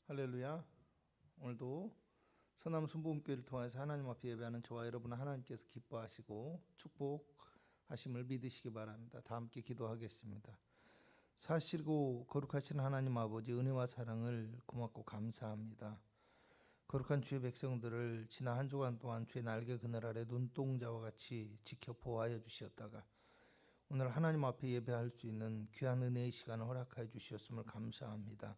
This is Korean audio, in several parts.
할렐루야. 오늘도 서남 순복음교회를 통해서 하나님 앞에 예배하는 저와 여러분은 하나님께서 기뻐하시고 축복하심을 믿으시기 바랍니다. 다 함께 기도하겠습니다. 사실고 거룩하신 하나님 아버지, 은혜와 사랑을 고맙고 감사합니다. 거룩한 주의 백성들을 지난 한 주간 동안 주의 날개 그늘 아래 눈동자와 같이 지켜 보호하여 주셨다가 오늘 하나님 앞에 예배할 수 있는 귀한 은혜의 시간을 허락하여 주셨음을 감사합니다.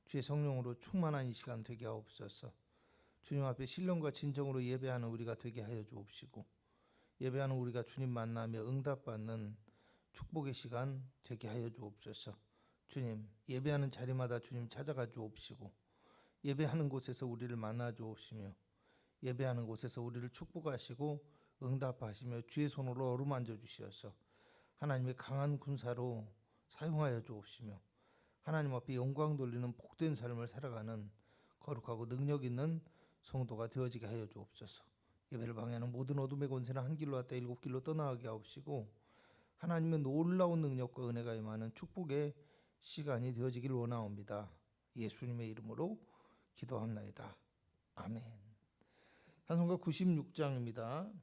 주의 성령으로 충만한 이 시간 되게 하옵소서. 주님 앞에 신령과 진정으로 예배하는 우리가 되게 하여 주옵시고, 예배하는 우리가 주님 만나며 응답받는 축복의 시간 되게 하여 주옵소서. 주님, 예배하는 자리마다 주님 찾아가 주옵시고, 예배하는 곳에서 우리를 만나 주옵시며, 예배하는 곳에서 우리를 축복하시고 응답하시며 주의 손으로 어루만져 주시어서 하나님의 강한 군사로 사용하여 주옵시며, 하나님 앞에 영광 돌리는 복된 삶을 살아가는 거룩하고 능력 있는 성도가 되어지게 하여 주옵소서. 예배를 방해하는 모든 어둠의 권세는 한 길로 왔다 일곱 길로 떠나가게 하옵시고, 하나님의 놀라운 능력과 은혜가 임하는 축복의 시간이 되어지길 원하옵니다. 예수님의 이름으로 기도합나이다. 아멘. 찬송가 96장입니다.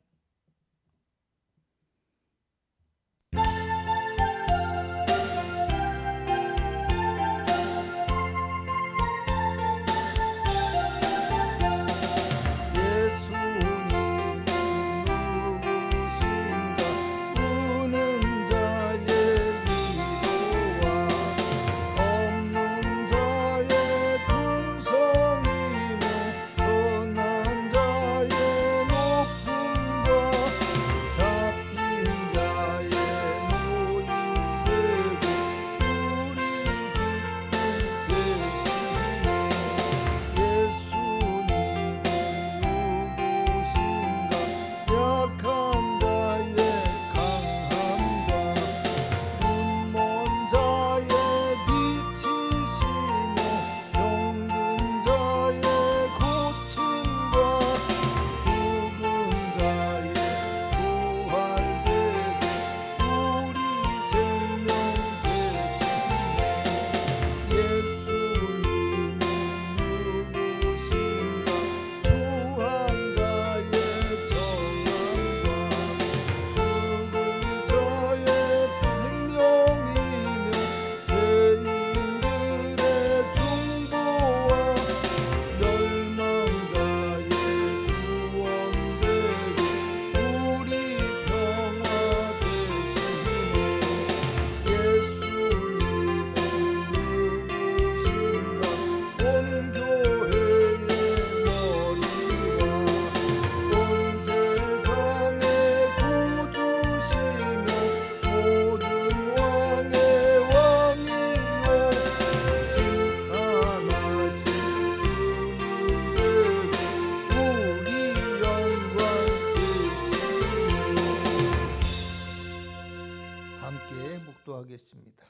묵도하겠습니다.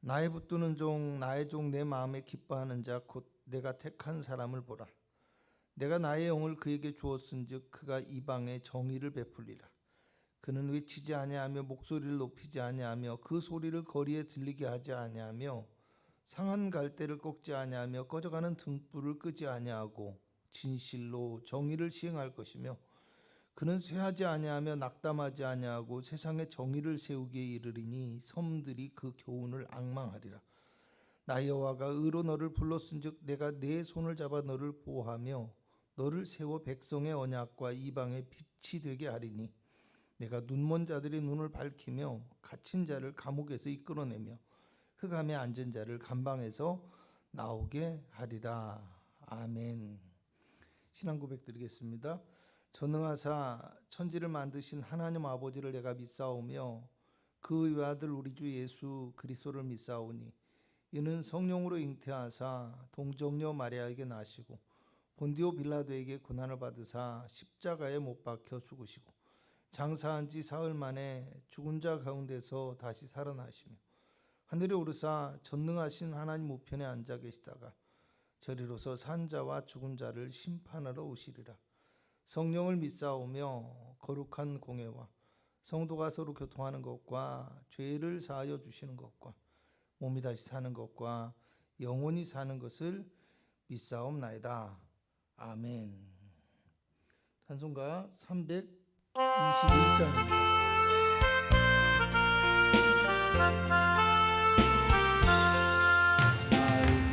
나의 붙드는 종, 나의 종 내 마음에 기뻐하는 자 곧 내가 택한 사람을 보라. 내가 나의 영을 그에게 주었은즉 그가 이방에 정의를 베풀리라. 그는 외치지 아니하며 목소리를 높이지 아니하며 그 소리를 거리에 들리게 하지 아니하며 상한 갈대를 꺾지 아니하며 꺼져가는 등불을 끄지 아니하고 진실로 정의를 시행할 것이며, 그는 쇠하지 아니하며 낙담하지 아니하고 세상에 정의를 세우기에 이르리니 섬들이 그 교훈을 앙망하리라. 나 여호와가 의로 너를 불렀은즉 내가 네 손을 잡아 너를 보호하며 너를 세워 백성의 언약과 이방의 빛이 되게 하리니, 내가 눈먼 자들의 눈을 밝히며 갇힌 자를 감옥에서 이끌어내며 흑암에 앉은 자를 감방에서 나오게 하리라. 아멘. 신앙 고백 드리겠습니다. 전능하사 천지를 만드신 하나님 아버지를 내가 믿사오며 그 외아들 우리 주 예수 그리스도를 믿사오니, 이는 성령으로 잉태하사 동정녀 마리아에게 나시고 본디오 빌라도에게 고난을 받으사 십자가에 못 박혀 죽으시고 장사한 지 사흘 만에 죽은 자 가운데서 다시 살아나시며 하늘에 오르사 전능하신 하나님 우편에 앉아 계시다가 저리로서 산 자와 죽은 자를 심판하러 오시리라. 성령을 믿사오며 거룩한 공회와 성도가 서로 교통하는 것과 죄를 사하여 주시는 것과 몸이 다시 사는 것과 영원히 사는 것을 믿사옵나이다. 아멘. 찬송가 321장입니다.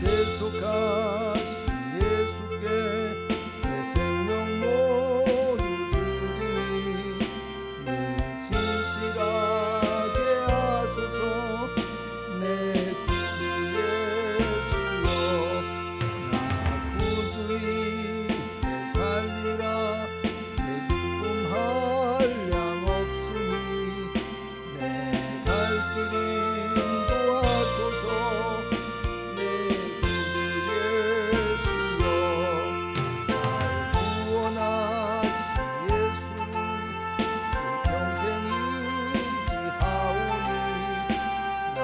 대속하신 예수께 내 생명 모두 드리니 늘 진실하게 하소서. 내 구주 예수여, 나 구주의 살리라. 내 기쁨 한량 없으니 내 갈 길이 인도하소서. 내 구주 예수여, 날 구원하신 예수를 평생 의지하오니 날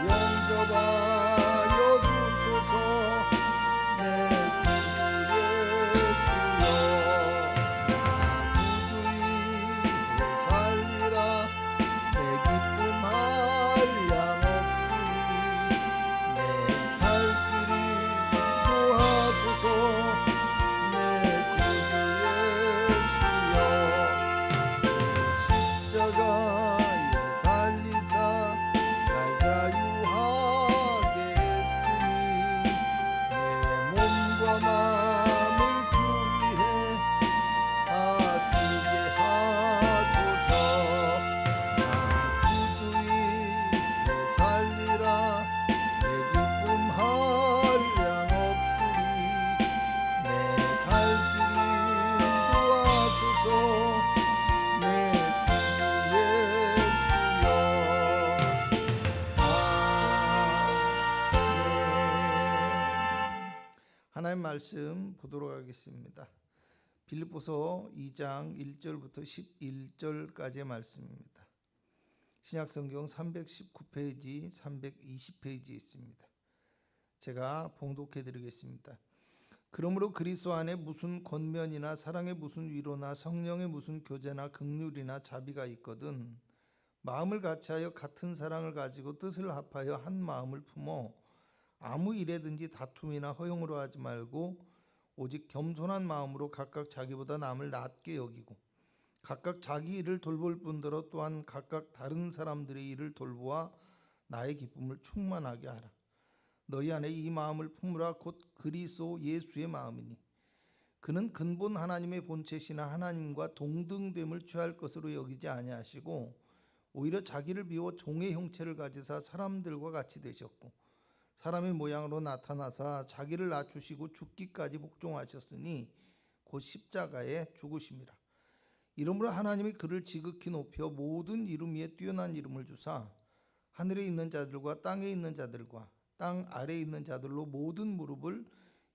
영접하여 주소서. 내 구주 예수여, 나 구주의 살리라. 내 기쁨 한량 없으니 내 갈 길이 인도하소서. 내 구주 예수여, 십자가에 달리사 날 자유하게 했으니 내 몸과 마음을 주 위해 다 쓰게 하소서. 나 구주의 살리라. 내 기쁨 한량 없으니 내 갈 길이 인도하소서. 내 구주 예수여, 아멘. 하나님 말씀 보도록 하겠습니다. 빌립보서 2장 1절부터 11절까지의 말씀입니다. 신약성경 319페이지, 320페이지에 있습니다. 제가 봉독해 드리겠습니다. 그러므로 그리스도 안에 무슨 권면이나 사랑의 무슨 위로나 성령의 무슨 교제나 긍휼이나 자비가 있거든 마음을 같이하여 같은 사랑을 가지고 뜻을 합하여 한 마음을 품어 아무 일에든지 다툼이나 허용으로 하지 말고 오직 겸손한 마음으로 각각 자기보다 남을 낮게 여기고 각각 자기 일을 돌볼 뿐더러 또한 각각 다른 사람들의 일을 돌보아 나의 기쁨을 충만하게 하라. 너희 안에 이 마음을 품으라. 곧 그리스도 예수의 마음이니 그는 근본 하나님의 본체시나 하나님과 동등됨을 취할 것으로 여기지 아니하시고 오히려 자기를 비워 종의 형체를 가지사 사람들과 같이 되셨고 사람의 모양으로 나타나사 자기를 낮추시고 죽기까지 복종하셨으니 곧 십자가에 죽으심이라. 이러므로 하나님이 그를 지극히 높여 모든 이름 위에 뛰어난 이름을 주사 하늘에 있는 자들과 땅에 있는 자들과 땅 아래에 있는 자들로 모든 무릎을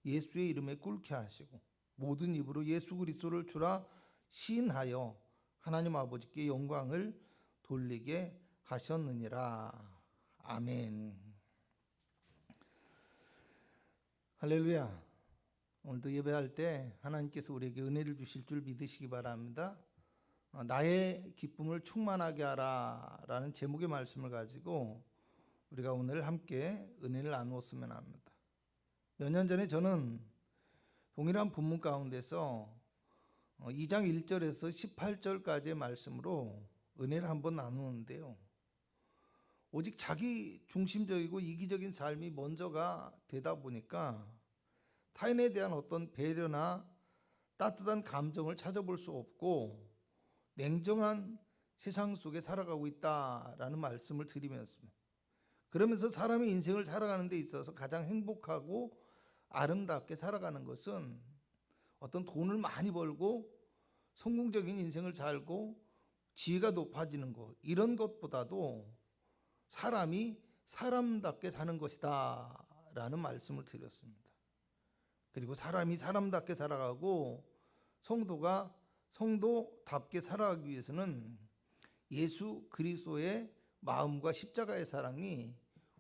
예수의 이름에 꿇게 하시고 모든 입으로 예수 그리스도를 주라 시인하여 하나님 아버지께 영광을 돌리게 하셨느니라. 아멘. 할렐루야. 오늘도 예배할 때 하나님께서 우리에게 은혜를 주실 줄 믿으시기 바랍니다. 나의 기쁨을 충만하게 하라 라는 제목의 말씀을 가지고 우리가 오늘 함께 은혜를 나누었으면 합니다. 몇 년 전에 저는 동일한 본문 가운데서 2장 1절에서 18절까지의 말씀으로 은혜를 한번 나누는데요. 오직 자기 중심적이고 이기적인 삶이 먼저가 되다 보니까 타인에 대한 어떤 배려나 따뜻한 감정을 찾아볼 수 없고 냉정한 세상 속에 살아가고 있다라는 말씀을 드리면서 그러면서 사람의 인생을 살아가는 데 있어서 가장 행복하고 아름답게 살아가는 것은 어떤 돈을 많이 벌고 성공적인 인생을 살고 지위가 높아지는 것 이런 것보다도 사람이 사람답게 사는 것이다 라는 말씀을 드렸습니다. 그리고 사람이 사람답게 살아가고 성도가 성도답게 살아가기 위해서는 예수 그리스도의 마음과 십자가의 사랑이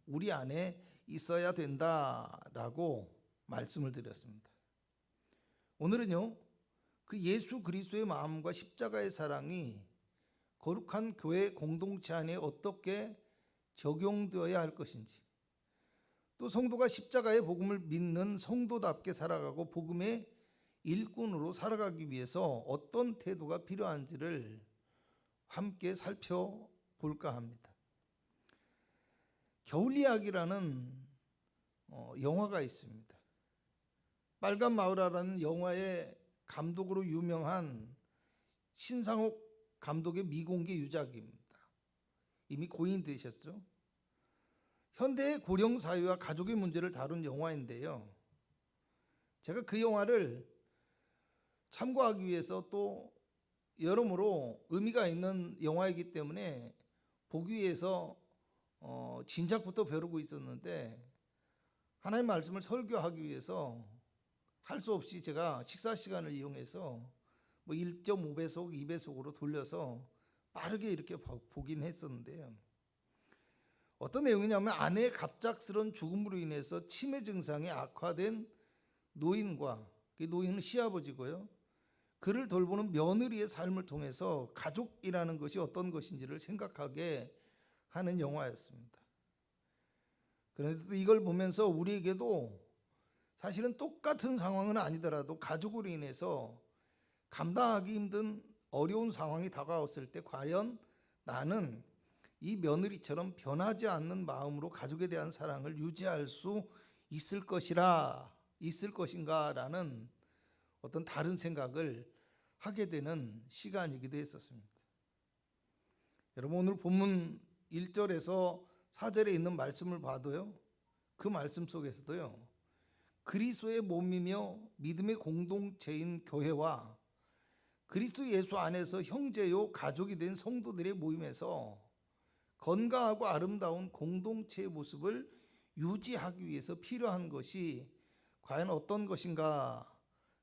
우리 안에 있어야 된다라고 말씀을 드렸습니다. 오늘은요, 그 예수 그리스도의 마음과 십자가의 사랑이 거룩한 교회 공동체 안에 어떻게 적용되어야 할 것인지, 또 성도가 십자가의 복음을 믿는 성도답게 살아가고 복음의 일꾼으로 살아가기 위해서 어떤 태도가 필요한지를 함께 살펴볼까 합니다. 겨울이야기라는 영화가 있습니다. 빨간 마을이라는 영화의 감독으로 유명한 신상옥 감독의 미공개 유작입니다. 이미 고인되셨죠. 현대의 고령 사회와 가족의 문제를 다룬 영화인데요. 제가 그 영화를 참고하기 위해서 또 여러모로 의미가 있는 영화이기 때문에 보기 위해서 진작부터 벼르고 있었는데 하나님의 말씀을 설교하기 위해서 할 수 없이 제가 식사 시간을 이용해서 1.5배속, 2배속으로 돌려서 빠르게 이렇게 보긴 했었는데요. 어떤 내용이냐면 아내의 갑작스런 죽음으로 인해서 치매 증상이 악화된 노인과, 그 노인은 시아버지고요, 그를 돌보는 며느리의 삶을 통해서 가족이라는 것이 어떤 것인지를 생각하게 하는 영화였습니다. 그런데 또 이걸 보면서 우리에게도 사실은 똑같은 상황은 아니더라도 가족으로 인해서 감당하기 힘든 어려운 상황이 다가왔을 때 과연 나는 이 며느리처럼 변하지 않는 마음으로 가족에 대한 사랑을 유지할 수 있을 것인가라는 어떤 다른 생각을 하게 되는 시간이기도 했었습니다. 여러분, 오늘 본문 1절에서 4절에 있는 말씀을 봐도요, 그 말씀 속에서도요, 그리스도의 몸이며 믿음의 공동체인 교회와 그리스도 예수 안에서 형제요 가족이 된 성도들의 모임에서 건강하고 아름다운 공동체의 모습을 유지하기 위해서 필요한 것이 과연 어떤 것인가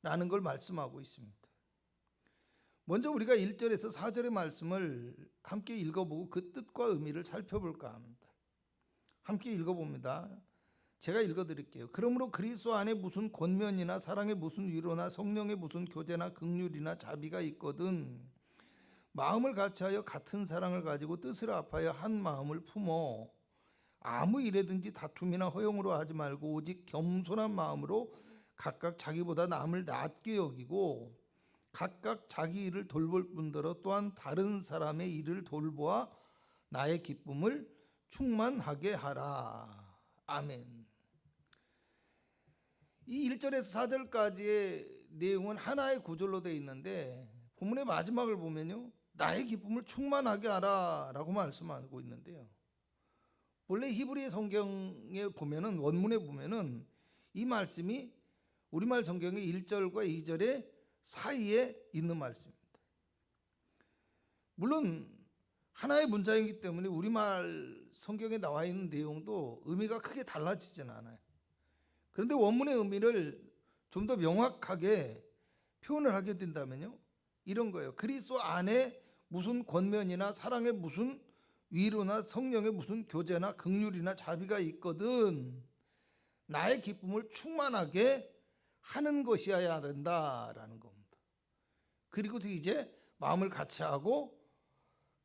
라는 걸 말씀하고 있습니다. 먼저 우리가 1절에서 4절의 말씀을 함께 읽어보고 그 뜻과 의미를 살펴볼까 합니다. 함께 읽어봅니다. 제가 읽어드릴게요. 그러므로 그리스도 안에 무슨 권면이나 사랑의 무슨 위로나 성령의 무슨 교제나 긍휼이나 자비가 있거든 마음을 같이하여 같은 사랑을 가지고 뜻을 합하여 한 마음을 품어 아무 일에든지 다툼이나 허용으로 하지 말고 오직 겸손한 마음으로 각각 자기보다 남을 낮게 여기고 각각 자기 일을 돌볼 뿐더러 또한 다른 사람의 일을 돌보아 나의 기쁨을 충만하게 하라. 아멘. 이 1절에서 4절까지의 내용은 하나의 구절로 되어 있는데 본문의 마지막을 보면요, 나의 기쁨을 충만하게 하라 라고 말씀하고 있는데요, 원래 히브리 성경에 보면은, 원문에 보면은 이 말씀이 우리말 성경의 1절과 2절의 사이에 있는 말씀입니다. 물론 하나의 문장이기 때문에 우리말 성경에 나와 있는 내용도 의미가 크게 달라지진 않아요. 그런데 원문의 의미를 좀 더 명확하게 표현을 하게 된다면요, 이런 거예요. 그리스도 안에 무슨 권면이나 사랑의 무슨 위로나 성령의 무슨 교제나 긍휼이나 자비가 있거든 나의 기쁨을 충만하게 하는 것이어야 된다라는 겁니다. 그리고 이제 마음을 같이하고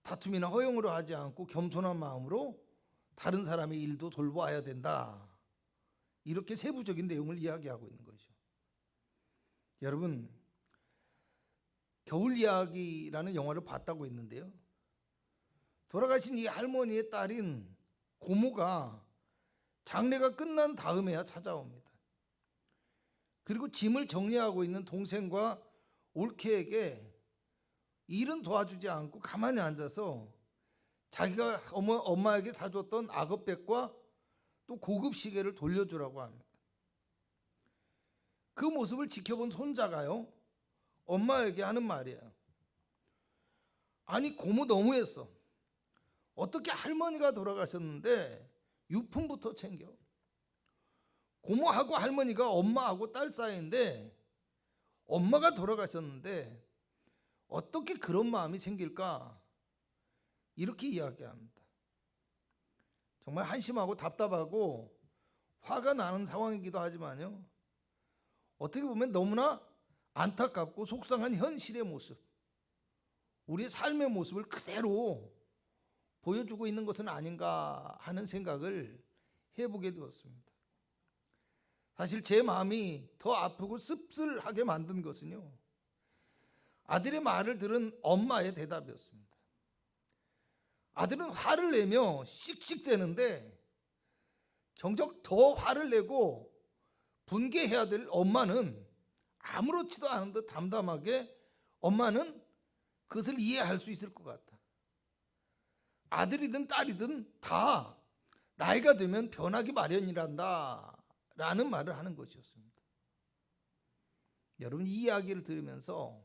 다툼이나 허용으로 하지 않고 겸손한 마음으로 다른 사람의 일도 돌봐야 된다. 이렇게 세부적인 내용을 이야기하고 있는 거죠. 여러분, 겨울 이야기라는 영화를 봤다고 했는데요, 돌아가신 이 할머니의 딸인 고모가 장례가 끝난 다음에야 찾아옵니다. 그리고 짐을 정리하고 있는 동생과 올케에게 일은 도와주지 않고 가만히 앉아서 자기가 엄마에게 사줬던 악어백과 또 고급 시계를 돌려주라고 합니다. 그 모습을 지켜본 손자가요, 엄마에게 하는 말이에요. 아니, 고모 너무했어. 어떻게 할머니가 돌아가셨는데 유품부터 챙겨? 고모하고 할머니가 엄마하고 딸 사이인데 엄마가 돌아가셨는데 어떻게 그런 마음이 생길까? 이렇게 이야기합니다. 정말 한심하고 답답하고 화가 나는 상황이기도 하지만요, 어떻게 보면 너무나 안타깝고 속상한 현실의 모습, 우리의 삶의 모습을 그대로 보여주고 있는 것은 아닌가 하는 생각을 해보게 되었습니다. 사실 제 마음이 더 아프고 씁쓸하게 만든 것은요, 아들의 말을 들은 엄마의 대답이었습니다. 아들은 화를 내며 씩씩대는데 정작 더 화를 내고 분개해야 될 엄마는 아무렇지도 않은 듯 담담하게 엄마는 그것을 이해할 수 있을 것 같다. 아들이든 딸이든 다 나이가 되면 변하기 마련이란다 라는 말을 하는 것이었습니다. 여러분, 이 이야기를 들으면서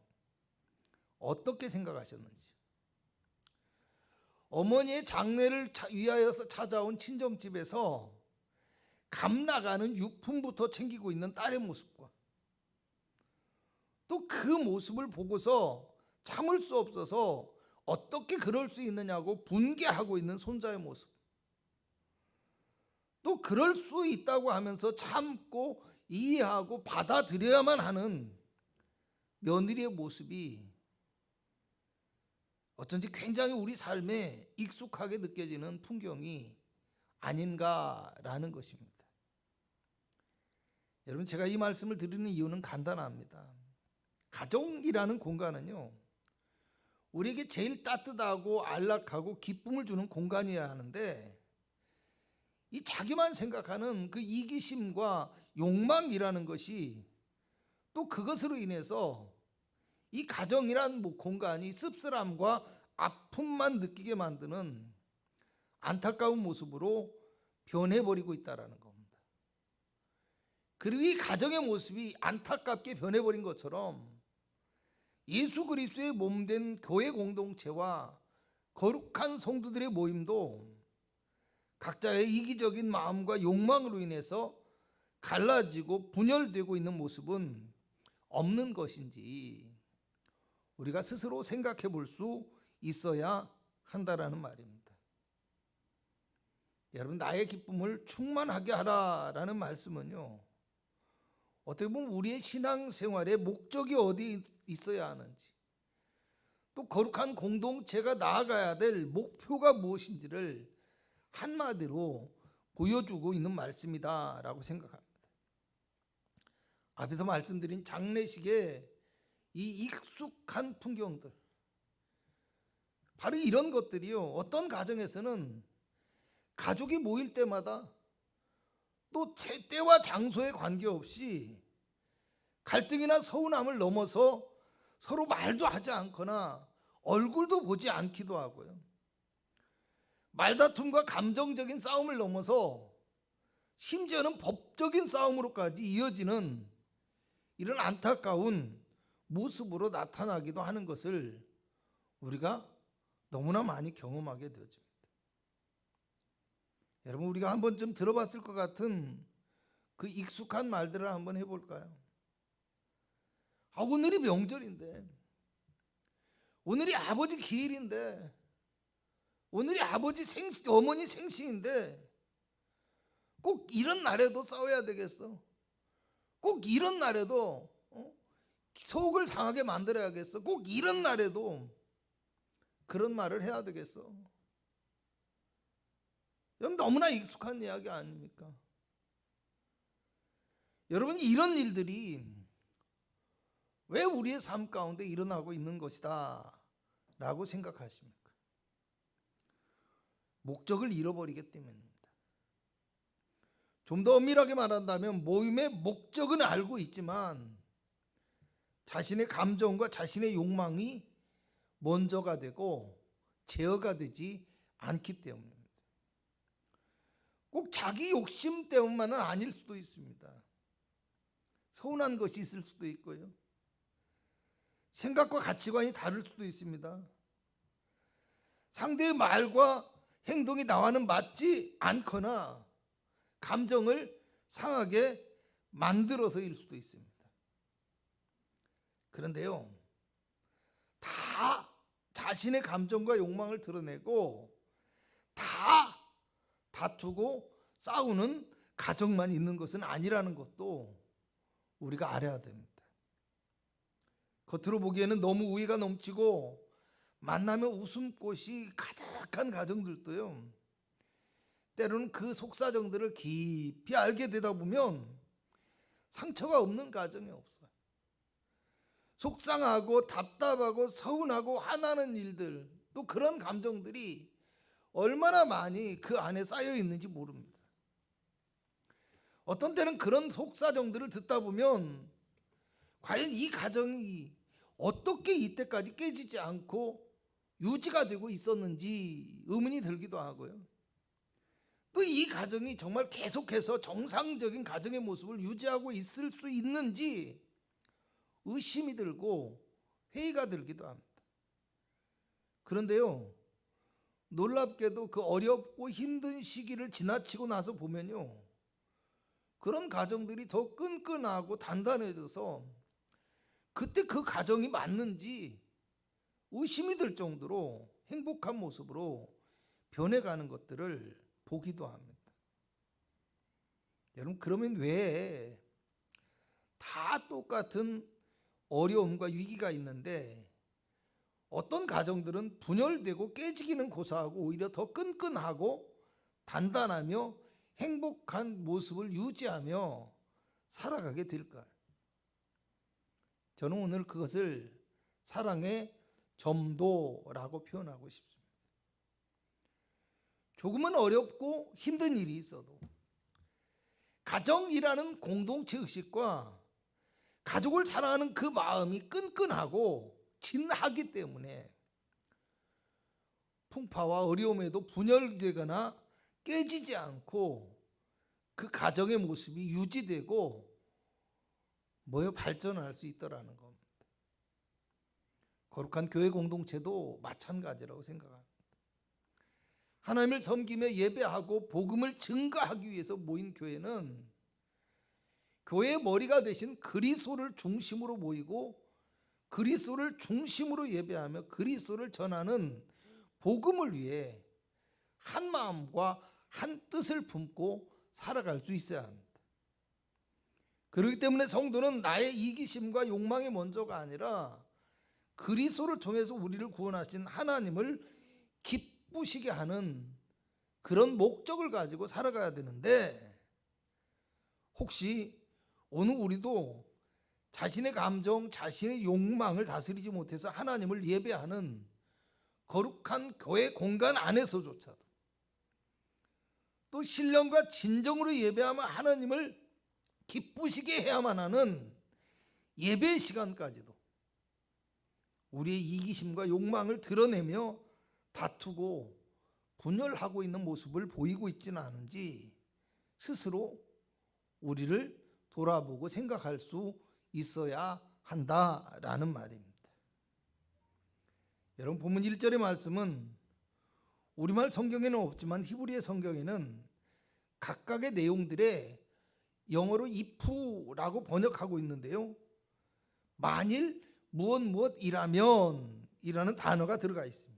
어떻게 생각하셨는지, 어머니의 장례를 위하여서 찾아온 친정집에서 감 나가는 유품부터 챙기고 있는 딸의 모습과 또 그 모습을 보고서 참을 수 없어서 어떻게 그럴 수 있느냐고 분개하고 있는 손자의 모습, 또 그럴 수 있다고 하면서 참고 이해하고 받아들여야만 하는 며느리의 모습이 어쩐지 굉장히 우리 삶에 익숙하게 느껴지는 풍경이 아닌가라는 것입니다. 여러분, 제가 이 말씀을 드리는 이유는 간단합니다. 가정이라는 공간은요, 우리에게 제일 따뜻하고 안락하고 기쁨을 주는 공간이어야 하는데, 이 자기만 생각하는 그 이기심과 욕망이라는 것이 또 그것으로 인해서 이 가정이란 공간이 씁쓸함과 아픔만 느끼게 만드는 안타까운 모습으로 변해버리고 있다는 겁니다. 그리고 이 가정의 모습이 안타깝게 변해버린 것처럼 예수 그리스도의 몸된 교회 공동체와 거룩한 성도들의 모임도 각자의 이기적인 마음과 욕망으로 인해서 갈라지고 분열되고 있는 모습은 없는 것인지 우리가 스스로 생각해 볼 수 있어야 한다라는 말입니다. 여러분, 나의 기쁨을 충만하게 하라라는 말씀은요, 어떻게 보면 우리의 신앙생활의 목적이 어디 있어야 하는지, 또 거룩한 공동체가 나아가야 될 목표가 무엇인지를 한마디로 보여주고 있는 말씀이다라고 생각합니다. 앞에서 말씀드린 장례식의 이 익숙한 풍경들, 바로 이런 것들이요, 어떤 가정에서는 가족이 모일 때마다 또 때와 장소에 관계없이 갈등이나 서운함을 넘어서 서로 말도 하지 않거나 얼굴도 보지 않기도 하고요, 말다툼과 감정적인 싸움을 넘어서 심지어는 법적인 싸움으로까지 이어지는 이런 안타까운 모습으로 나타나기도 하는 것을 우리가 너무나 많이 경험하게 되어집니다. 여러분, 우리가 한 번쯤 들어봤을 것 같은 그 익숙한 말들을 한번 해볼까요? 오늘이 명절인데, 오늘이 아버지 기일인데, 오늘이 어머니 생신인데 꼭 이런 날에도 싸워야 되겠어? 꼭 이런 날에도 속을 상하게 만들어야겠어? 꼭 이런 날에도 그런 말을 해야 되겠어? 여러분, 너무나 익숙한 이야기 아닙니까? 여러분, 이런 일들이 왜 우리의 삶 가운데 일어나고 있는 것이다 라고 생각하십니까? 목적을 잃어버리기 때문입니다. 좀 더 엄밀하게 말한다면 모임의 목적은 알고 있지만 자신의 감정과 자신의 욕망이 먼저가 되고 제어가 되지 않기 때문입니다. 꼭 자기 욕심 때문만은 아닐 수도 있습니다. 서운한 것이 있을 수도 있고요, 생각과 가치관이 다를 수도 있습니다. 상대의 말과 행동이 나와는 맞지 않거나 감정을 상하게 만들어서일 수도 있습니다. 그런데요, 다 자신의 감정과 욕망을 드러내고 다 다투고 싸우는 가정만 있는 것은 아니라는 것도 우리가 알아야 됩니다. 겉으로 보기에는 너무 우애가 넘치고 만나면 웃음꽃이 가득한 가정들도요, 때로는 그 속사정들을 깊이 알게 되다 보면 상처가 없는 가정이 없어요. 속상하고 답답하고 서운하고 화나는 일들, 또 그런 감정들이 얼마나 많이 그 안에 쌓여 있는지 모릅니다. 어떤 때는 그런 속사정들을 듣다 보면 과연 이 가정이 어떻게 이때까지 깨지지 않고 유지가 되고 있었는지 의문이 들기도 하고요. 또 이 가정이 정말 계속해서 정상적인 가정의 모습을 유지하고 있을 수 있는지 의심이 들고 회의가 들기도 합니다. 그런데요, 놀랍게도 그 어렵고 힘든 시기를 지나치고 나서 보면요, 그런 가정들이 더 끈끈하고 단단해져서 그때 그 가정이 맞는지 의심이 들 정도로 행복한 모습으로 변해가는 것들을 보기도 합니다. 여러분, 그러면 왜 다 똑같은 어려움과 위기가 있는데 어떤 가정들은 분열되고 깨지기는 고사하고 오히려 더 끈끈하고 단단하며 행복한 모습을 유지하며 살아가게 될까요? 저는 오늘 그것을 사랑의 점도라고 표현하고 싶습니다. 조금은 어렵고 힘든 일이 있어도 가정이라는 공동체 의식과 가족을 사랑하는 그 마음이 끈끈하고 진하기 때문에 풍파와 어려움에도 분열되거나 깨지지 않고 그 가정의 모습이 유지되고 발전할 수 있더라는 겁니다. 거룩한 교회 공동체도 마찬가지라고 생각합니다. 하나님을 섬기며 예배하고 복음을 증거하기 위해서 모인 교회는 교회의 머리가 되신 그리스도를 중심으로 모이고 그리스도를 중심으로 예배하며 그리스도를 전하는 복음을 위해 한 마음과 한 뜻을 품고 살아갈 수 있어야 합니다. 그렇기 때문에 성도는 나의 이기심과 욕망이 먼저가 아니라 그리스도를 통해서 우리를 구원하신 하나님을 기쁘시게 하는 그런 목적을 가지고 살아가야 되는데, 혹시 오늘 우리도 자신의 감정, 자신의 욕망을 다스리지 못해서 하나님을 예배하는 거룩한 교회 공간 안에서조차도 또 신령과 진정으로 예배하며 하나님을 기쁘시게 해야만 하는 예배 시간까지도 우리의 이기심과 욕망을 드러내며 다투고 분열하고 있는 모습을 보이고 있지는 않은지 스스로 우리를 돌아보고 생각할 수 있어야 한다라는 말입니다. 여러분, 본문 1절의 말씀은 우리말 성경에는 없지만 히브리의 성경에는 각각의 내용들에 영어로 if라고 번역하고 있는데요, 만일 무엇이라면 이라는 단어가 들어가 있습니다.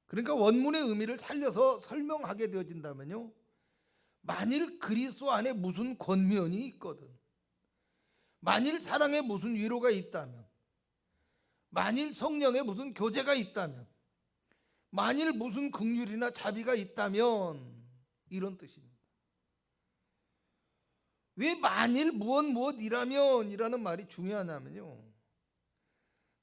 그러니까 원문의 의미를 살려서 설명하게 되어진다면요, 만일 그리스도 안에 무슨 권면이 있거든, 만일 사랑에 무슨 위로가 있다면, 만일 성령에 무슨 교제가 있다면, 만일 무슨 긍휼이나 자비가 있다면, 이런 뜻입니다. 왜 만일 무엇이라면 이라는 말이 중요하냐면요,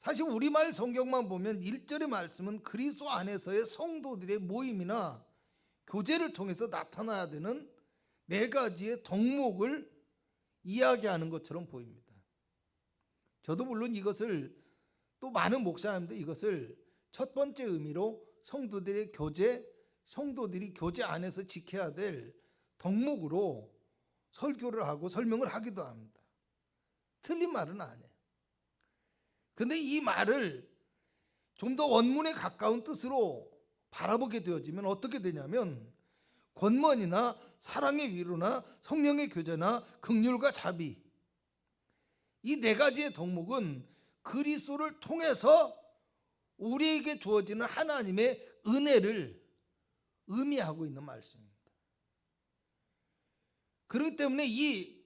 사실 우리말 성경만 보면 1절의 말씀은 그리스도 안에서의 성도들의 모임이나 교제를 통해서 나타나야 되는 4가지의 덕목을 이야기하는 것처럼 보입니다. 저도 물론 이것을, 또 많은 목사님들 이것을 첫 번째 의미로 성도들의 교제, 성도들이 교제 안에서 지켜야 될 덕목으로 설교를 하고 설명을 하기도 합니다. 틀린 말은 아니에요. 그런데 이 말을 좀 더 원문에 가까운 뜻으로 바라보게 되어지면 어떻게 되냐면, 권면이나 사랑의 위로나 성령의 교제나 긍휼과 자비, 이 4가지의 덕목은 그리스도를 통해서 우리에게 주어지는 하나님의 은혜를 의미하고 있는 말씀입니다. 그렇기 때문에 이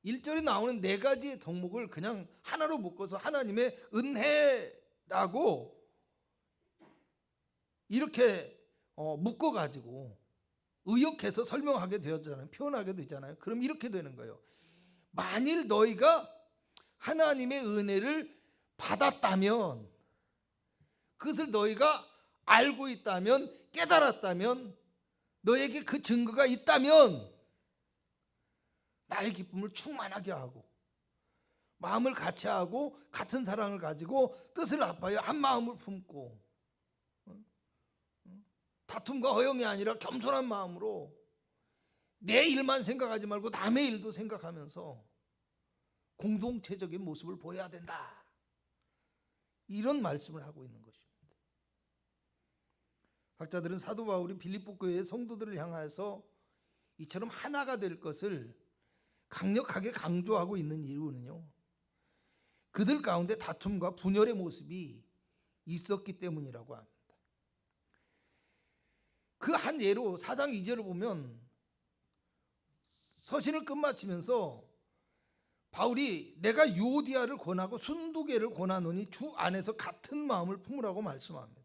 1절에 나오는 4가지의 덕목을 그냥 하나로 묶어서 하나님의 은혜라고 이렇게 묶어가지고 의역해서 설명하게 되었잖아요. 표현하게 되잖아요. 그럼 이렇게 되는 거예요. 만일 너희가 하나님의 은혜를 받았다면, 그것을 너희가 알고 있다면, 깨달았다면, 너에게 그 증거가 있다면 나의 기쁨을 충만하게 하고 마음을 같이 하고 같은 사랑을 가지고 뜻을 합하여 한 마음을 품고 다툼과 허영이 아니라 겸손한 마음으로 내 일만 생각하지 말고 남의 일도 생각하면서 공동체적인 모습을 보여야 된다. 이런 말씀을 하고 있는 것입니다. 학자들은 사도 바울이 빌립보 교회의 성도들을 향해서 이처럼 하나가 될 것을 강력하게 강조하고 있는 이유는요, 그들 가운데 다툼과 분열의 모습이 있었기 때문이라고 합니다. 그 한 예로 4장 2절을 보면 서신을 끝마치면서 바울이 내가 유오디아를 권하고 순두개를 권하노니 주 안에서 같은 마음을 품으라고 말씀합니다.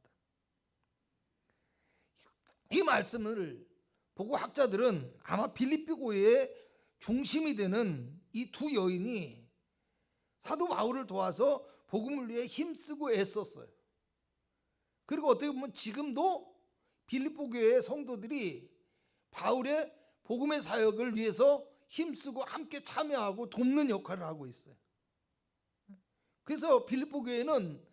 이 말씀을 보고 학자들은 아마 빌립보 교회의 중심이 되는 이 두 여인이 사도 바울을 도와서 복음을 위해 힘쓰고 애썼어요. 그리고 어떻게 보면 지금도 빌립보 교회의 성도들이 바울의 복음의 사역을 위해서 힘쓰고 함께 참여하고 돕는 역할을 하고 있어요. 그래서 빌립보 교회는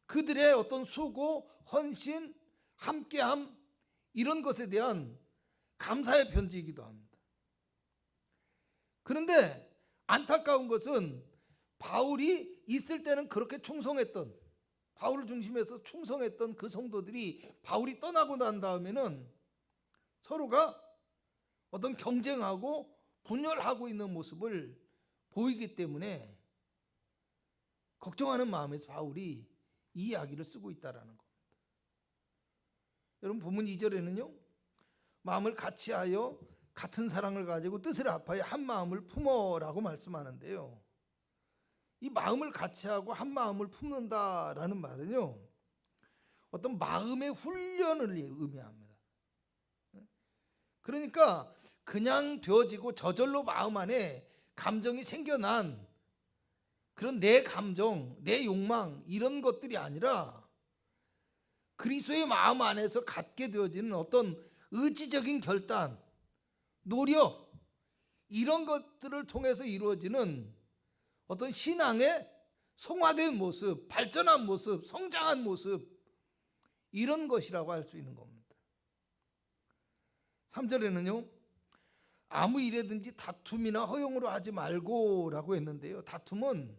그들의 어떤 수고, 헌신, 함께함 이런 것에 대한 감사의 편지이기도 합니다. 그런데 안타까운 것은 바울이 있을 때는 그렇게 충성했던, 바울을 중심해서 충성했던 그 성도들이 바울이 떠나고 난 다음에는 서로가 어떤 경쟁하고 분열하고 있는 모습을 보이기 때문에 걱정하는 마음에서 바울이 이 이야기를 쓰고 있다라는 겁니다. 여러분 본문 2절에는요, 마음을 같이하여 같은 사랑을 가지고 뜻을 합하여 한 마음을 품어라고 말씀하는데요, 이 마음을 같이하고 한 마음을 품는다라는 말은요, 어떤 마음의 훈련을 의미합니다. 그러니까 그냥 되어지고 저절로 마음 안에 감정이 생겨난 그런 내 감정, 내 욕망 이런 것들이 아니라 그리스도의 마음 안에서 갖게 되어지는 어떤 의지적인 결단, 노력 이런 것들을 통해서 이루어지는 어떤 신앙의 성화된 모습, 발전한 모습, 성장한 모습 이런 것이라고 할 수 있는 겁니다. 3절에는요, 아무 일에든지 다툼이나 허용으로 하지 말고 라고 했는데요, 다툼은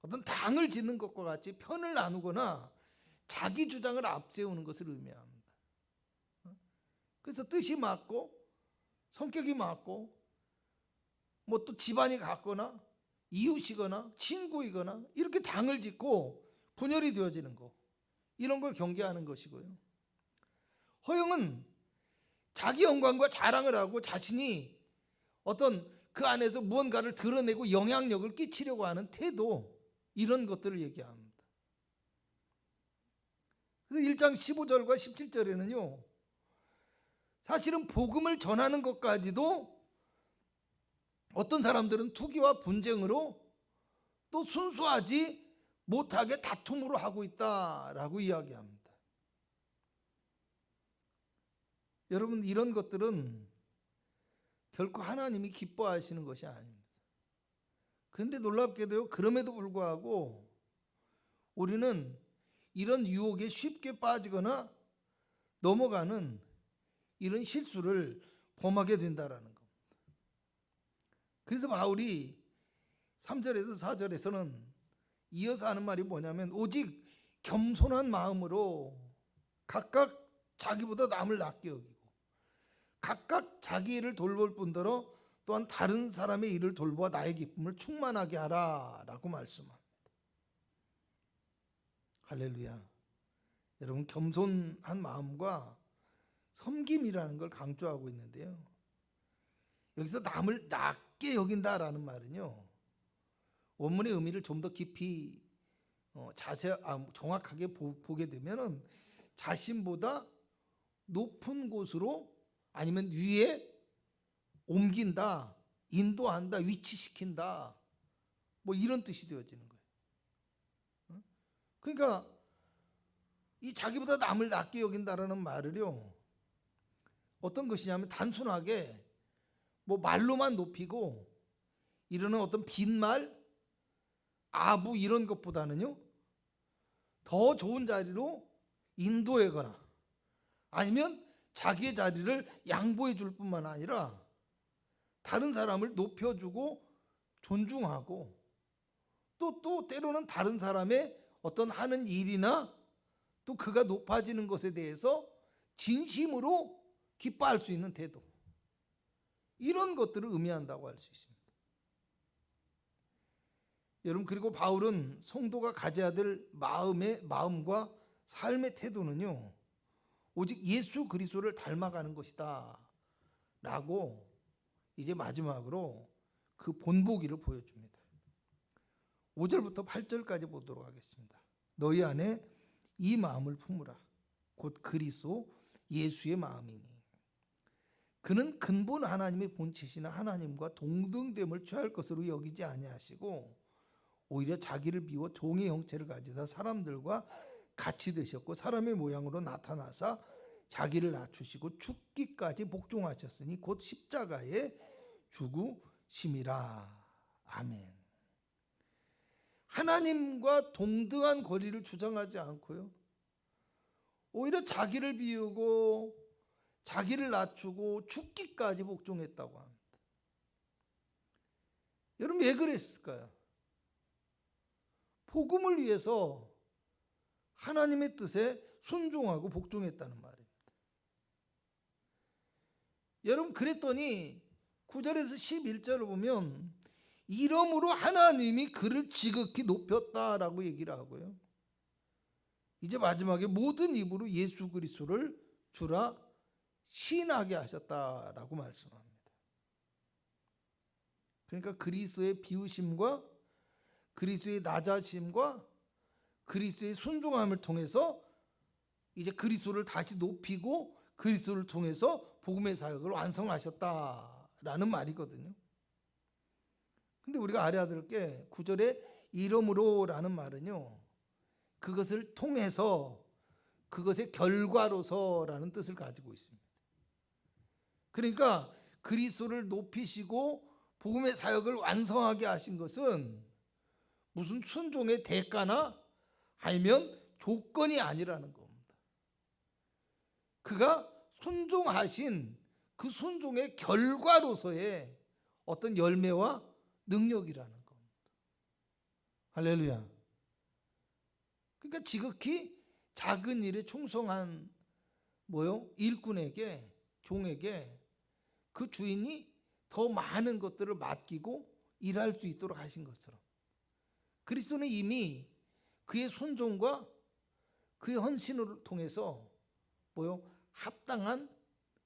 어떤 당을 짓는 것과 같이 편을 나누거나 자기 주장을 앞세우는 것을 의미합니다. 그래서 뜻이 맞고 성격이 맞고 뭐 또 집안이 같거나 이웃이거나 친구이거나 이렇게 당을 짓고 분열이 되어지는 것, 이런 걸 경계하는 것이고요. 허용은 자기 영광과 자랑을 하고 자신이 어떤 그 안에서 무언가를 드러내고 영향력을 끼치려고 하는 태도, 이런 것들을 얘기합니다. 그래서 1장 15절과 17절에는요, 사실은 복음을 전하는 것까지도 어떤 사람들은 투기와 분쟁으로 또 순수하지 못하게 다툼으로 하고 있다라고 이야기합니다. 여러분, 이런 것들은 결코 하나님이 기뻐하시는 것이 아닙니다. 그런데 놀랍게도요, 그럼에도 불구하고 우리는 이런 유혹에 쉽게 빠지거나 넘어가는 이런 실수를 범하게 된다라는 겁니다. 그래서 바울이 3절에서 4절에서는 이어서 하는 말이 뭐냐면, 오직 겸손한 마음으로 각각 자기보다 남을 낮게 여기고 각각 자기 일을 돌볼 뿐더러 또한 다른 사람의 일을 돌보아 나의 기쁨을 충만하게 하라 라고 말씀합니다. 할렐루야. 여러분, 겸손한 마음과 섬김이라는 걸 강조하고 있는데요, 여기서 남을 낮게 여긴다라는 말은요, 원문의 의미를 좀 더 깊이 정확하게 보게 되면은 자신보다 높은 곳으로 아니면 위에 옮긴다, 인도한다, 위치시킨다, 뭐 이런 뜻이 되어지는 거예요. 그러니까 이 자기보다 남을 낮게 여긴다라는 말을요, 어떤 것이냐면 단순하게 뭐 말로만 높이고 이러는 어떤 빈말, 아부 이런 것보다는요, 더 좋은 자리로 인도하거나 아니면 자기의 자리를 양보해 줄 뿐만 아니라 다른 사람을 높여주고 존중하고 또 때로는 다른 사람의 어떤 하는 일이나 또 그가 높아지는 것에 대해서 진심으로 기뻐할 수 있는 태도, 이런 것들을 의미한다고 할 수 있습니다. 여러분, 그리고 바울은 성도가 가져야 될 마음과 삶의 태도는요, 오직 예수 그리스도를 닮아가는 것이다 라고 이제 마지막으로 그 본보기를 보여줍니다. 5절부터 8절까지 보도록 하겠습니다. 너희 안에 이 마음을 품으라. 곧 그리스도 예수의 마음이니 그는 근본 하나님의 본체시나 하나님과 동등됨을 취할 것으로 여기지 아니하시고 오히려 자기를 비워 종의 형체를 가지사 사람들과 같이 되셨고 사람의 모양으로 나타나사 자기를 낮추시고 죽기까지 복종하셨으니 곧 십자가에 죽으심이라. 아멘. 하나님과 동등한 거리를 주장하지 않고요, 오히려 자기를 비우고 자기를 낮추고 죽기까지 복종했다고 합니다. 여러분, 왜 그랬을까요? 복음을 위해서 하나님의 뜻에 순종하고 복종했다는 말입니다. 여러분, 그랬더니 9절에서 11절을 보면 이러므로 하나님이 그를 지극히 높였다라고 얘기를 하고요, 이제 마지막에 모든 입으로 예수 그리스도를 주라 시인하게 하셨다라고 말씀합니다. 그러니까 그리스도의 비우심과 그리스도의 낮아심과 그리스도의 순종함을 통해서 이제 그리스도를 다시 높이고 그리스도를 통해서 복음의 사역을 완성하셨다라는 말이거든요. 근데 우리가 알아야 될 게 9절에 이러므로라는 말은요, 그것을 통해서, 그것의 결과로서라는 뜻을 가지고 있습니다. 그러니까 그리스도를 높이시고 복음의 사역을 완성하게 하신 것은 무슨 순종의 대가나 아니면 조건이 아니라는 겁니다. 그가 순종하신 그 순종의 결과로서의 어떤 열매와 능력이라는 겁니다. 할렐루야. 그러니까 지극히 작은 일에 충성한 일꾼에게, 종에게 그 주인이 더 많은 것들을 맡기고 일할 수 있도록 하신 것처럼 그리스도는 이미 그의 순종과 그의 헌신을 통해서 합당한,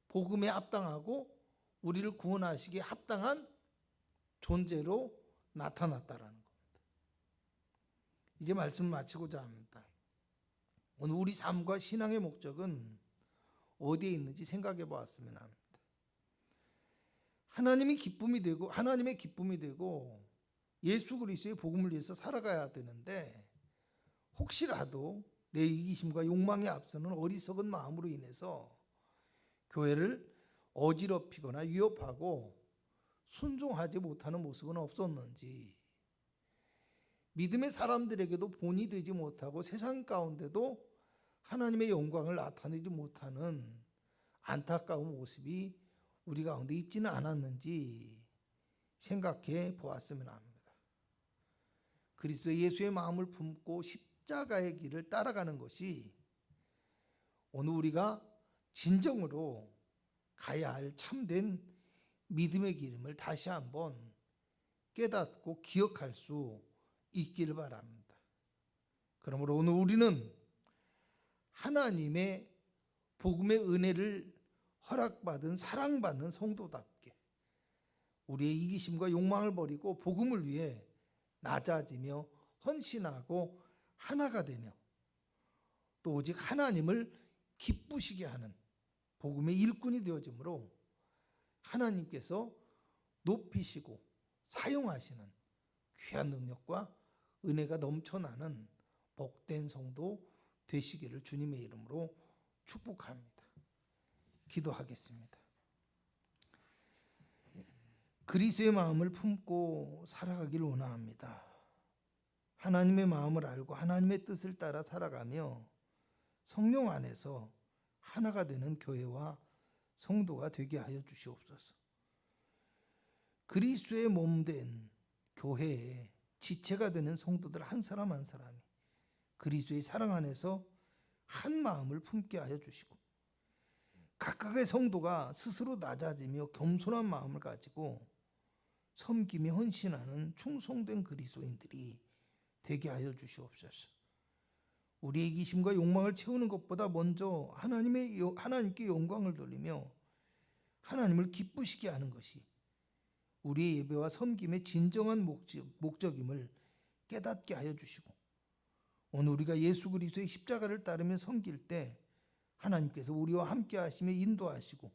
복음에 합당하고 우리를 구원하시기에 합당한 존재로 나타났다라는 겁니다. 이제 말씀을 마치고자 합니다. 오늘 우리 삶과 신앙의 목적은 어디에 있는지 생각해 보았으면 합니다. 하나님의 기쁨이 되고 예수 그리스도의 복음을 위해서 살아가야 되는데, 혹시라도 내 이기심과 욕망에 앞서는 어리석은 마음으로 인해서 교회를 어지럽히거나 위협하고 순종하지 못하는 모습은 없었는지, 믿음의 사람들에게도 본이 되지 못하고 세상 가운데도 하나님의 영광을 나타내지 못하는 안타까운 모습이 우리 가운데 있지는 않았는지 생각해 보았으면 합니다. 그리스도 예수의 마음을 품고 십자가의 길을 따라가는 것이 오늘 우리가 진정으로 가야 할 참된 믿음의 길임을 다시 한번 깨닫고 기억할 수 있기를 바랍니다. 그러므로 오늘 우리는 하나님의 복음의 은혜를 허락받은, 사랑받는 성도답게 우리의 이기심과 욕망을 버리고 복음을 위해 낮아지며 헌신하고 하나가 되며 또 오직 하나님을 기쁘시게 하는 복음의 일꾼이 되어지므로 하나님께서 높이시고 사용하시는 귀한 능력과 은혜가 넘쳐나는 복된 성도 되시기를 주님의 이름으로 축복합니다. 기도하겠습니다. 그리스도의 마음을 품고 살아가길 원합니다. 하나님의 마음을 알고 하나님의 뜻을 따라 살아가며 성령 안에서 하나가 되는 교회와 성도가 되게 하여 주시옵소서. 그리스도의 몸된 교회에 지체가 되는 성도들 한 사람 한 사람이 그리스도의 사랑 안에서 한 마음을 품게 하여 주시고, 각각의 성도가 스스로 낮아지며 겸손한 마음을 가지고 섬김에 헌신하는 충성된 그리스도인들이 되게 하여 주시옵소서. 우리의 이기심과 욕망을 채우는 것보다 먼저 하나님께 영광을 돌리며 하나님을 기쁘시게 하는 것이 우리의 예배와 섬김의 진정한 목적임을 깨닫게 하여 주시고, 오늘 우리가 예수 그리스도의 십자가를 따르며 섬길 때 하나님께서 우리와 함께 하시며 인도하시고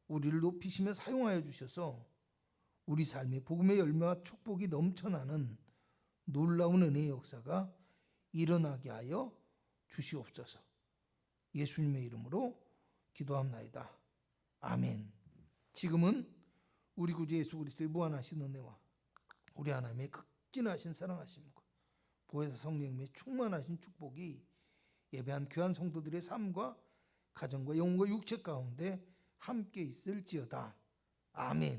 우리를 높이시며 사용하여 주셔서 우리 삶에 복음의 열매와 축복이 넘쳐나는 놀라운 은혜의 역사가 일어나게 하여 주시옵소서. 예수님의 이름으로 기도합나이다. 아멘. 지금은 우리 구주 예수 그리스도의 무한하신 은혜와 우리 하나님의 극진하신 사랑하심과 보혜사 성령님의 충만하신 축복이 예배한 귀한 성도들의 삶과 가정과 영혼과 육체 가운데 함께 있을지어다. 아멘.